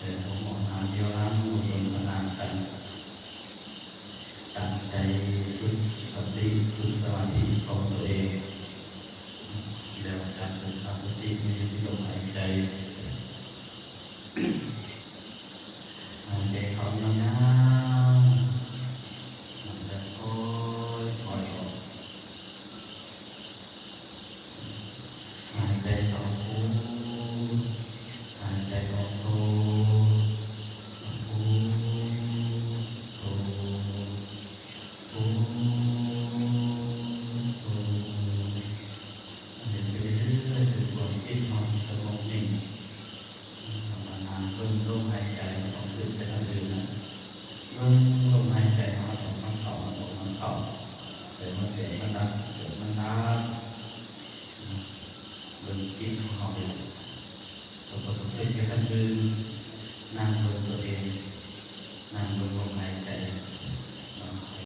แต่ผมมองหาเดียวนั้นสนทนากันตั้งใจฝึกสติฝึกสมาธิของตัวเองแล้วการฝึกสติมีที่ลมหายใจหายใจเข้ายาวๆมันจะค่อยปล่อยออกหายใจเข้าพุทหายใจออกโทพุทโทพุทโทเดินไปเรื่อยๆจนกว่าจิตมันสงบนิ่งภาวนาเพิ่มลมหายใจไม่ต้องขึ้นไปทางอื่นนะเพิ่มลมหายใจมาตรงมันเข้ามาตรงมันเข้าเดี๋ยวมันเสียมันดับเดี๋ยวมันดับเริ่มจิต